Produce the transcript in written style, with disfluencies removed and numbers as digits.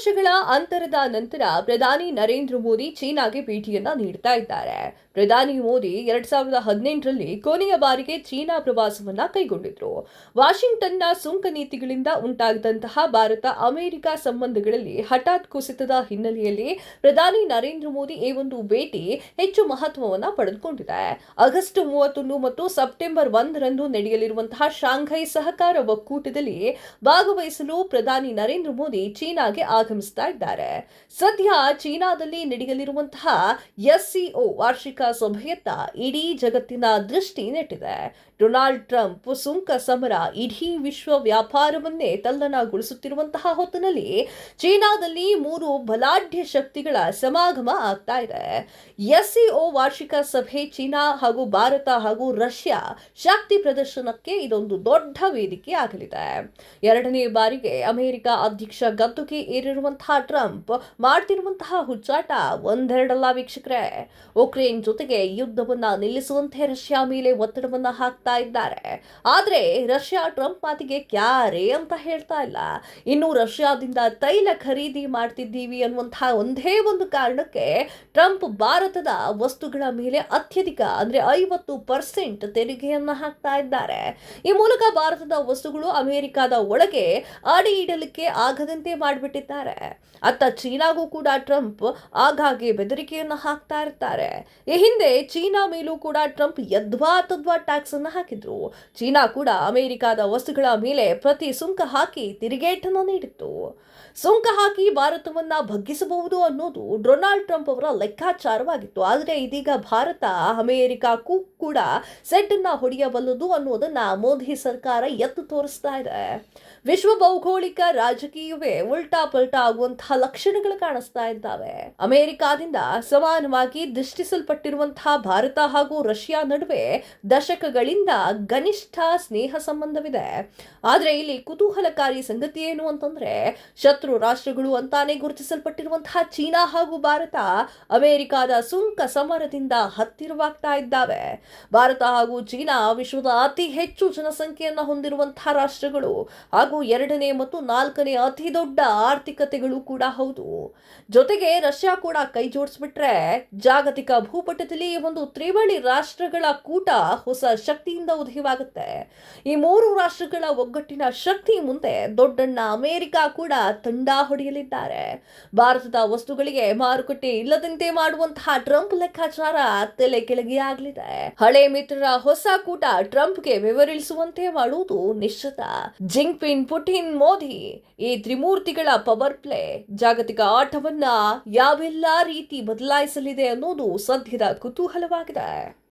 ವರ್ಷಗಳ ಅಂತರದ ನಂತರ ಪ್ರಧಾನಿ ನರೇಂದ್ರ ಮೋದಿ ಚೀನಾಗೆ ಭೇಟಿಯನ್ನ ನೀಡ್ತಾ ಇದ್ದಾರೆ. ಪ್ರಧಾನಿ ಮೋದಿ 2018ರಲ್ಲಿ ಕೊನೆಯ ಬಾರಿಗೆ ಚೀನಾ ಪ್ರವಾಸವನ್ನ ಕೈಗೊಂಡಿದ್ರು. ವಾಷಿಂಗ್ಟನ್ನ ಸುಂಕ ನೀತಿಗಳಿಂದ ಉಂಟಾಗಿದ್ದಂತಹ ಭಾರತ ಅಮೆರಿಕ ಸಂಬಂಧಗಳಲ್ಲಿ ಹಠಾತ್ ಕುಸಿತದ ಹಿನ್ನೆಲೆಯಲ್ಲಿ ಪ್ರಧಾನಿ ನರೇಂದ್ರ ಮೋದಿ ಈ ಒಂದು ಭೇಟಿ ಹೆಚ್ಚು ಮಹತ್ವವನ್ನ ಪಡೆದುಕೊಂಡಿದೆ. ಆಗಸ್ಟ್ 31 ಮತ್ತು ಸೆಪ್ಟೆಂಬರ್ 1ರಂದು ನಡೆಯಲಿರುವಂತಹ ಶಾಂಘೈ ಸಹಕಾರ ಒಕ್ಕೂಟದಲ್ಲಿ ಭಾಗವಹಿಸಲು ಪ್ರಧಾನಿ ನರೇಂದ್ರ ಮೋದಿ ಚೀನಾಗೆ ಆಗಮಿಸ್ತಾ ಇದ್ದಾರೆ. ಸದ್ಯ ಚೀನಾದಲ್ಲಿ ನಡೆಯಲಿರುವಂತಹ ಎಸ್ಸಿಒ ವಾರ್ಷಿಕ ಸಭೆಯತ್ತ ಇಡೀ ಜಗತ್ತಿನ ದೃಷ್ಟಿ ನೆಟ್ಟಿದೆ. ಡೊನಾಲ್ಡ್ ಟ್ರಂಪ್ ಸುಂಕ ಸಮರ ಇಡೀ ವಿಶ್ವ ವ್ಯಾಪಾರವನ್ನೇ ತಲ್ಲಣಗೊಳಿಸುತ್ತಿರುವಂತಹ ಹೊತ್ತಿನಲ್ಲಿ ಚೀನಾದಲ್ಲಿ 3 ಬಲಾಢ್ಯ ಶಕ್ತಿಗಳ ಸಮಾಗಮ ಆಗ್ತಾ ಇದೆ. ಎಸ್ಸಿಒ ವಾರ್ಷಿಕ ಸಭೆ ಚೀನಾ ಹಾಗೂ ಭಾರತ ಹಾಗೂ ರಷ್ಯಾ ಶಕ್ತಿ ಪ್ರದರ್ಶನಕ್ಕೆ ಇದೊಂದು ದೊಡ್ಡ ವೇದಿಕೆ ಆಗಲಿದೆ. ಎರಡನೇ ಬಾರಿಗೆ ಅಮೆರಿಕ ಅಧ್ಯಕ್ಷ ಗದ್ದುಗೆ ಏರಿರುವಂತಹ ಟ್ರಂಪ್ ಮಾಡ್ತಿರುವಂತಹ ಹುಚ್ಚಾಟ ಒಂದೆರಡಲ್ಲ ವೀಕ್ಷಕರೇ. ಉಕ್ರೇನ್ ಜೊತೆಗೆ ಯುದ್ಧವನ್ನ ನಿಲ್ಲಿಸುವಂತೆ ರಷ್ಯಾ ಮೇಲೆ ಒತ್ತಡವನ್ನ ಹಾಕ್ತಾ ಇದ್ದಾರೆ. ಆದ್ರೆ ರಷ್ಯಾ ಟ್ರಂಪ್ ಮಾತಿಗೆ ಕ್ಯಾರೆ ಅಂತ ಹೇಳ್ತಾ ಇಲ್ಲ. ಇನ್ನು ರಷ್ಯಾದಿಂದ ತೈಲ ಖರೀದಿ ಮಾಡ್ತಿದ್ದೀವಿ ಅನ್ನುವಂತಹ ಒಂದೇ ಒಂದು ಕಾರಣಕ್ಕೆ ಟ್ರಂಪ್ ಭಾರತದ ವಸ್ತುಗಳ ಮೇಲೆ ಅತ್ಯಧಿಕ ಅಂದ್ರೆ 50% ತೆರಿಗೆಯನ್ನ ಹಾಕ್ತಾ ಇದ್ದಾರೆ. ಈ ಮೂಲಕ ಭಾರತದ ವಸ್ತುಗಳು ಅಮೆರಿಕದ ಒಳಗೆ ಅಡಿ ಇಡಲಿಕ್ಕೆ ಆಗದಂತೆ ಮಾಡಿಬಿಟ್ಟಿದ್ದಾರೆ. ಅತ್ತ ಚೀನಾಗೂ ಕೂಡ ಟ್ರಂಪ್ ಆಗಾಗ್ಗೆ ಬೆದರಿಕೆಯನ್ನು ಹಾಕ್ತಾ ಇರ್ತಾರೆ. ಈ ಹಿಂದೆ ಚೀನಾ ಮೇಲೂ ಕೂಡ ಟ್ರಂಪ್ ಯದ್ವಾ ತದ್ವಾ ಟ್ಯಾಕ್ಸ್ ಅನ್ನು ಹಾಕಿದ್ರು. ಚೀನಾ ಕೂಡ ಅಮೆರಿಕದ ವಸ್ತುಗಳ ಮೇಲೆ ಪ್ರತಿ ಸುಂಕ ಹಾಕಿ ತಿರುಗೇಟನ್ನು ನೀಡಿತ್ತು. ಸುಂಕ ಹಾಕಿ ಭಾರತವನ್ನ ಬಗ್ಗಿಸಬಹುದು ಅನ್ನೋದು ಡೊನಾಲ್ಡ್ ಟ್ರಂಪ್ ಅವರ ಲೆಕ್ಕಾಚಾರವಾಗಿತ್ತು. ಆದರೆ ಇದೀಗ ಭಾರತ ಅಮೆರಿಕಕ್ಕೂ ಕೂಡ ಸೆಡ್ಡನ್ನ ಹೊಡೆಯಬಲ್ಲದು ಅನ್ನೋದನ್ನ ಮೋದಿ ಸರ್ಕಾರ ಎತ್ತು ತೋರಿಸ್ತಾ ಇದೆ. ವಿಶ್ವ ಭೌಗೋಳಿಕ ರಾಜಕೀಯವೇ ಉಲ್ಟಾ ಪಲ್ಟಾ ಆಗುವಂತಹ ಲಕ್ಷಣಗಳು ಕಾಣಿಸ್ತಾ ಇದ್ದಾವೆ. ಅಮೆರಿಕಾದಿಂದ ಸಮಾನವಾಗಿ ದೃಷ್ಟಿಸಲ್ಪಟ್ಟಿರುವಂತಹ ಭಾರತ ಹಾಗೂ ರಷ್ಯಾ ನಡುವೆ ದಶಕಗಳಿಂದ ಘನಿಷ್ಠ ಸ್ನೇಹ ಸಂಬಂಧವಿದೆ. ಆದ್ರೆ ಇಲ್ಲಿ ಕುತೂಹಲಕಾರಿ ಸಂಗತಿ ಏನು ಅಂತಂದ್ರೆ, ಶತ್ರು ರಾಷ್ಟ್ರಗಳು ಅಂತಾನೆ ಗುರುತಿಸಲ್ಪಟ್ಟಿರುವಂತಹ ಚೀನಾ ಹಾಗೂ ಭಾರತ ಅಮೆರಿಕದ ಸುಂಕ ಸಮರದಿಂದ ಹತ್ತಿರವಾಗ್ತಾ ಇದ್ದಾವೆ. ಭಾರತ ಹಾಗೂ ಚೀನಾ ವಿಶ್ವದ ಅತಿ ಹೆಚ್ಚು ಜನಸಂಖ್ಯೆಯನ್ನು ಹೊಂದಿರುವಂತಹ ರಾಷ್ಟ್ರಗಳು ಹಾಗೂ ಎರಡನೇ ಮತ್ತು ನಾಲ್ಕನೇ ಅತಿ ದೊಡ್ಡ ಆರ್ಥಿಕತೆಗಳು ಕೂಡ ಹೌದು. ಜೊತೆಗೆ ರಷ್ಯಾ ಕೂಡ ಕೈ ಜೋಡಿಸ್ಬಿಟ್ರೆ ಜಾಗತಿಕ ಭೂಪಟದಲ್ಲಿ ಒಂದು ತ್ರಿವಳಿ ರಾಷ್ಟ್ರಗಳ ಕೂಟ ಹೊಸ ಶಕ್ತಿಯಿಂದ ಉದಯವಾಗುತ್ತೆ. ಈ 3 ರಾಷ್ಟ್ರಗಳ ಒಗ್ಗಟ್ಟಿನ ಶಕ್ತಿ ಮುಂದೆ ದೊಡ್ಡಣ್ಣ ಅಮೆರಿಕ ಕೂಡ ತಂಡ ಹೊಡೆಯಲಿದ್ದಾರೆ. ಭಾರತದ ವಸ್ತುಗಳಿಗೆ ಮಾರುಕಟ್ಟೆ ಇಲ್ಲದಂತೆ ಮಾಡುವಂತಹ ಟ್ರಂಪ್ ಲೆಕ್ಕಾಚಾರ ತಲೆ ಕೆಳಗೆ ಆಗಲಿದೆ. ಹಳೆ ಮಿತ್ರರ ಹೊಸ ಕೂಟ ಟ್ರಂಪ್ಗೆ ವಿವರಿಸುವಂತೆ ಮಾಡುವುದು ನಿಶ್ಚಿತ. ಜಿಂಗ್ಪಿನ್, ಪುಟಿನ್, ಮೋದಿ ಈ ತ್ರಿಮೂರ್ತಿಗಳ ಪವರ್ ಪ್ಲೇ ಜಾಗತಿಕ ಆಟವನ್ನ ಯಾವೆಲ್ಲಾ ರೀತಿ ಬದಲಾಯಿಸಲಿದೆ ಅನ್ನೋದು ಸದ್ಯದ ಕುತೂಹಲವಾಗಿದೆ.